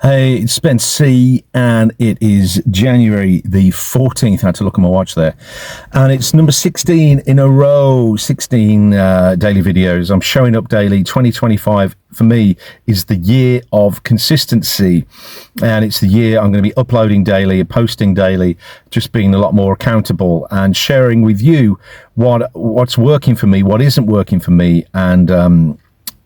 Hey, it's Spence C, and it is January the 14th. I had to look at my watch there. And it's number 16 in a row, 16 daily videos. I'm showing up daily. 2025 for me is the year of consistency. And it's the year I'm going to be uploading daily, posting daily, just being a lot more accountable and sharing with you what's working for me, what isn't working for me, and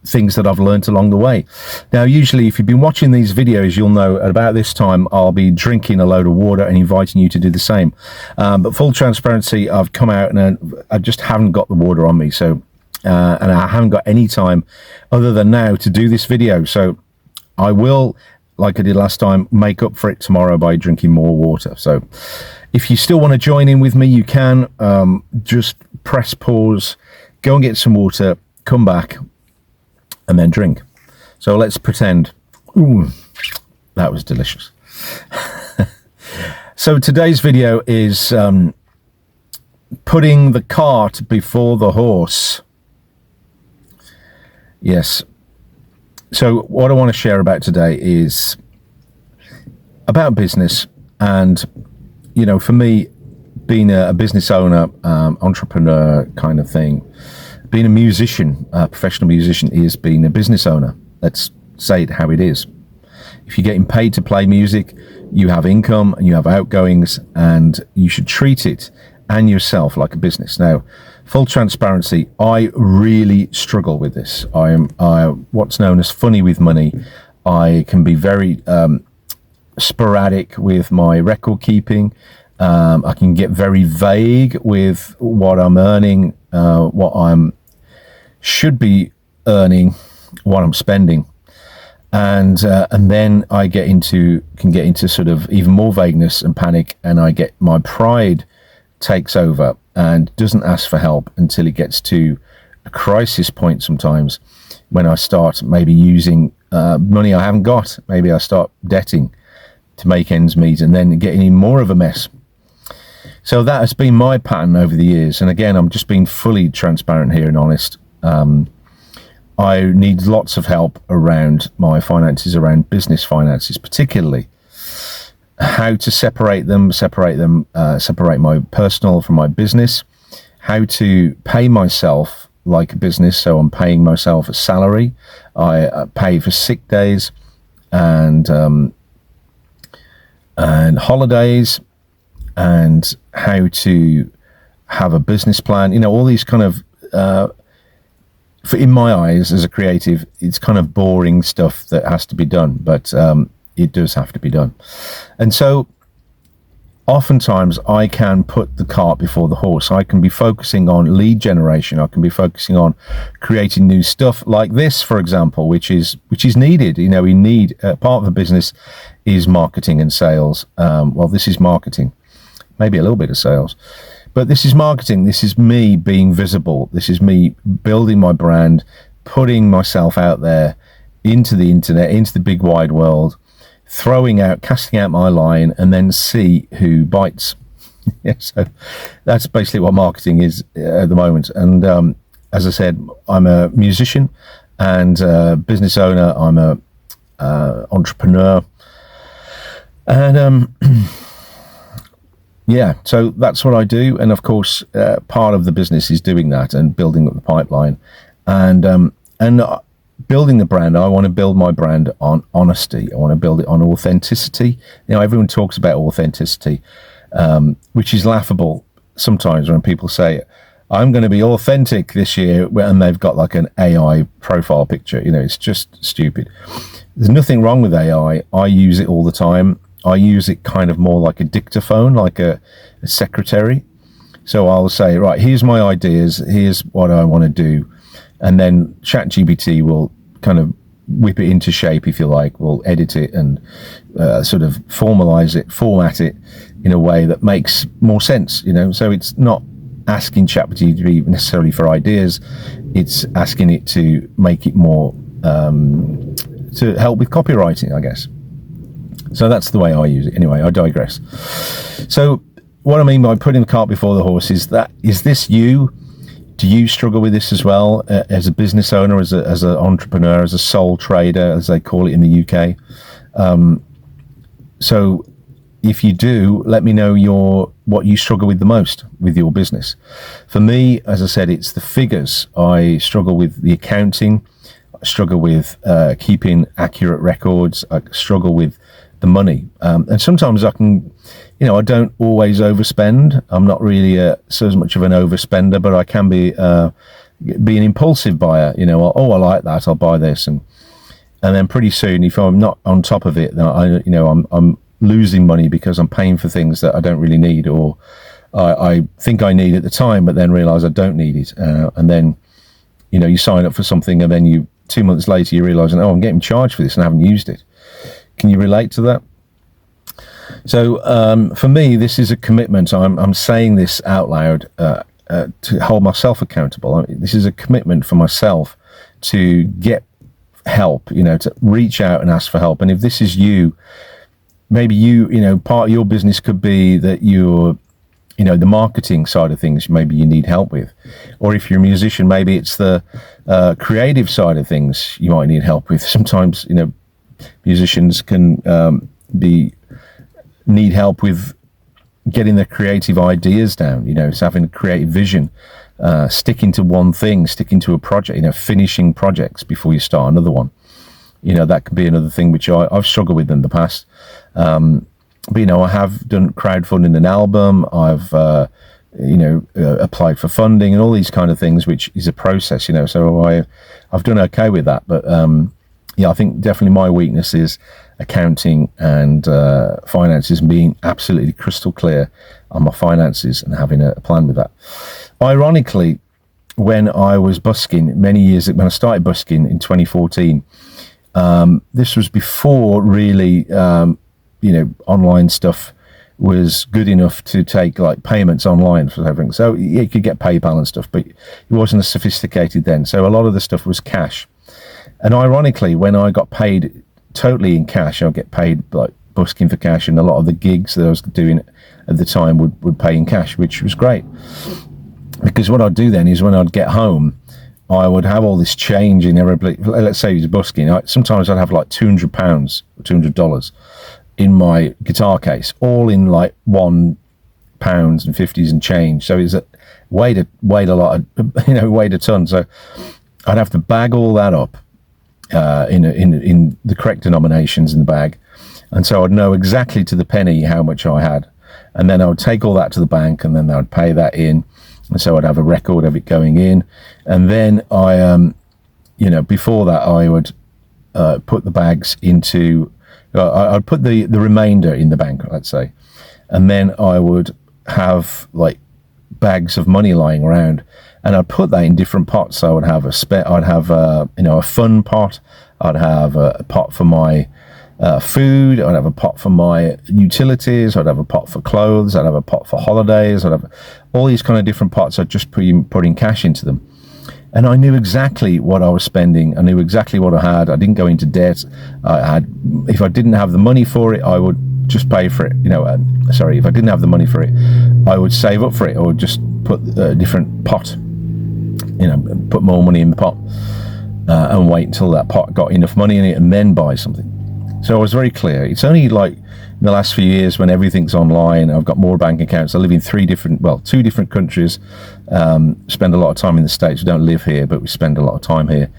things that I've learned along the way. Now, usually if you've been watching these videos, you'll know at about this time I'll be drinking a load of water and inviting you to do the same. But full transparency, I've come out and I just haven't got the water on me. So, and I haven't got any time other than now to do this video. So I will, like I did last time, make up for it tomorrow by drinking more water. So if you still want to join in with me, you can just press pause, go and get some water, come back, and then drink. So let's pretend. Ooh, that was delicious. So today's video is putting the cart before the horse. Yes. So what I want to share about today is about business. And, you know, for me, being a business owner, entrepreneur kind of thing, being a musician, a professional musician, is being a business owner. Let's say it how it is. If you're getting paid to play music, you have income and you have outgoings, and you should treat it and yourself like a business. Now, full transparency, I really struggle with this. I am what's known as funny with money. I can be very sporadic with my record keeping. I can get very vague with what I'm earning, what I'm should be earning, what I'm spending, and then I can get into sort of even more vagueness and panic, and I get my pride takes over and doesn't ask for help until it gets to a crisis point. Sometimes when I start maybe using money I haven't got, maybe I start debting to make ends meet, and then getting in more of a mess. So that has been my pattern over the years. And again, I'm just being fully transparent here and honest. I need lots of help around my finances, around business finances, particularly how to separate my personal from my business, how to pay myself like a business. So I'm paying myself a salary. I pay for sick days and holidays, and how to have a business plan, you know, all these kind of, in my eyes as a creative, it's kind of boring stuff that has to be done, but it does have to be done. And so oftentimes I can put the cart before the horse. I can be focusing on lead generation. I can be focusing on creating new stuff like this, for example, which is needed. You know, we need part of the business is marketing and sales. Well, this is marketing. Maybe a little bit of sales, but this is marketing. This is me being visible. This is me building my brand, putting myself out there into the internet, into the big wide world, casting out my line, and then see who bites. Yeah, so that's basically what marketing is at the moment. And as I said, I'm a musician and a business owner. I'm a entrepreneur, and yeah, so that's what I do. And of course, part of the business is doing that and building up the pipeline, and building the brand. I want to build my brand on honesty. I want to build it on authenticity. You know, everyone talks about authenticity, which is laughable sometimes when people say, I'm going to be authentic this year, and they've got like an AI profile picture. You know, it's just stupid. There's nothing wrong with AI. I use it all the time. I use it kind of more like a dictaphone, like a secretary. So I'll say, right, here's my ideas, here's what I want to do. And then ChatGPT will kind of whip it into shape, if you like. We'll edit it and sort of formalize it, format it in a way that makes more sense, you know. So it's not asking ChatGPT necessarily for ideas. It's asking it to make it more, to help with copywriting, I guess. So that's the way I use it. Anyway, I digress. So what I mean by putting the cart before the horse is this you? Do you struggle with this as well, as a business owner, as an entrepreneur, as a sole trader, as they call it in the UK? So if you do, let me know what you struggle with the most with your business. For me, as I said, it's the figures. I struggle with the accounting. I struggle with keeping accurate records. I struggle with the money. And sometimes I can, I don't always overspend. I'm not really so much of an overspender, but I can be an impulsive buyer. Oh, I like that, I'll buy this. And then pretty soon, if I'm not on top of it, then I'm losing money because I'm paying for things that I don't really need, or I think I need at the time, but then realize I don't need it. And then, you sign up for something, and then 2 months later, you realize, oh, I'm getting charged for this and I haven't used it. Can you relate to that? So for me, this is a commitment. I'm saying this out loud to hold myself accountable. This is a commitment for myself to get help, to reach out and ask for help. And if this is you, maybe part of your business could be that you're, the marketing side of things, maybe you need help with. Or if you're a musician, maybe it's the creative side of things you might need help with. Sometimes, musicians can need help with getting their creative ideas down, it's having a creative vision, sticking to one thing, sticking to a project, finishing projects before you start another one. That could be another thing which I've struggled with in the past. But, I have done crowdfunding an album. I've, applied for funding and all these kind of things, which is a process, so I've done okay with that. But, I think definitely my weakness is accounting and finances, and being absolutely crystal clear on my finances and having a plan with that. Ironically, when I was busking many years, when I started busking in 2014, this was before really, online stuff was good enough to take like payments online for everything. So you could get PayPal and stuff, but it wasn't as sophisticated then. So a lot of the stuff was cash. And ironically, when I got paid totally in cash, I get paid like busking for cash, and a lot of the gigs that I was doing at the time would pay in cash, which was great. Because what I'd do then is when I'd get home, I would have all this change in every, let's say it's busking. Sometimes I'd have like £200 or $200 in my guitar case, all in like £1 and 50s and change. So it's weighed a lot, weighed a ton. So I'd have to bag all that up in the correct denominations in the bag, and so I'd know exactly to the penny how much I had, and then I would take all that to the bank, and then I would pay that in, and so I'd have a record of it going in. And then I before that I would put the bags into I'd put the remainder in the bank, let's say, and then I would have like bags of money lying around, and I'd put that in different pots. So I'd have a fun pot, I'd have a pot for my food, I'd have a pot for my utilities, I'd have a pot for clothes, I'd have a pot for holidays, I'd have all these kind of different pots. I'd just putting cash into them. And I knew exactly what I was spending. I knew exactly what I had. I didn't go into debt. If I didn't have the money for it, I would just pay for it. If I didn't have the money for it, I would save up for it, or just put a different pot, put more money in the pot, and wait until that pot got enough money in it, and then buy something. So I was very clear. It's only like in the last few years, when everything's online, I've got more bank accounts. I live in two different countries, spend a lot of time in the States. We don't live here, but we spend a lot of time here.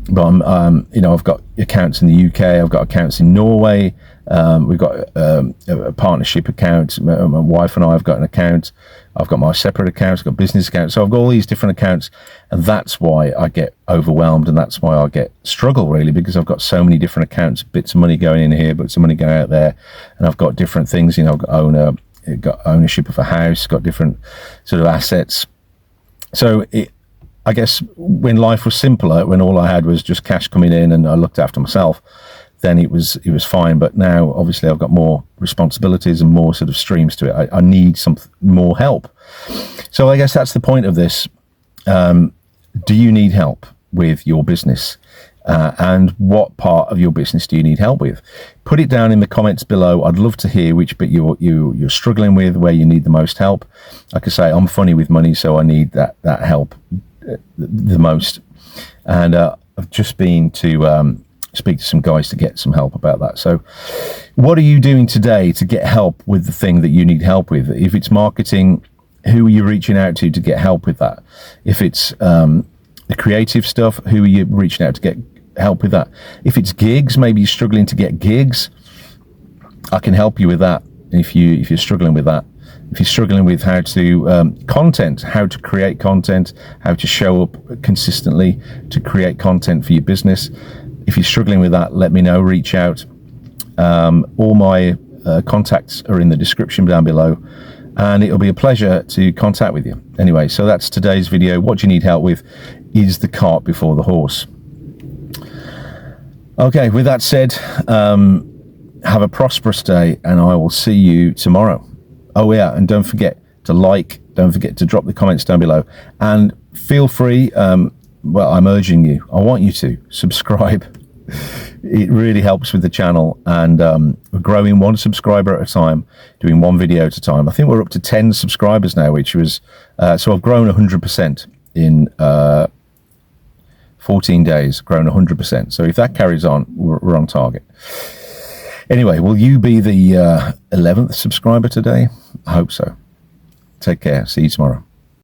But I've got accounts in the UK, I've got accounts in Norway, we've got a partnership account. My wife and I have got an account. I've got my separate accounts, I've got business accounts. So I've got all these different accounts, and that's why I get overwhelmed, and that's why I struggle really, because I've got so many different accounts, bits of money going in here, bits of money going out there, and I've got different things. I've got ownership of a house, got different sort of assets. So I guess when life was simpler, when all I had was just cash coming in and I looked after myself, then it was fine. But now obviously I've got more responsibilities and more sort of streams to it. I need some more help. So I guess that's the point of this. Do you need help with your business? And what part of your business do you need help with? Put it down in the comments below. I'd love to hear which bit you're struggling with, where you need the most help. Like I say, I'm funny with money, so I need that help the most. And I've just been to speak to some guys to get some help about that. So what are you doing today to get help with the thing that you need help with? If it's marketing, who are you reaching out to get help with that? If it's the creative stuff, who are you reaching out to get help with that? If it's gigs, maybe you're struggling to get gigs, I can help you with that. If you're struggling with that. If you're struggling with how to content, how to create content, how to show up consistently to create content for your business, if you're struggling with that, let me know, reach out. All my contacts are in the description down below, and it'll be a pleasure to contact with you. Anyway, so that's today's video. What you need help with is the cart before the horse. Okay, with that said, have a prosperous day, and I will see you tomorrow. Oh yeah, and don't forget to like, don't forget to drop the comments down below, and feel free, well, I'm urging you, I want you to subscribe. It really helps with the channel, and we're growing one subscriber at a time, doing one video at a time. I think we're up to 10 subscribers now, which was, so I've grown 100% in 14 days, grown 100%. So if that carries on, we're on target. Anyway, will you be the 11th subscriber today? I hope so. Take care. See you tomorrow.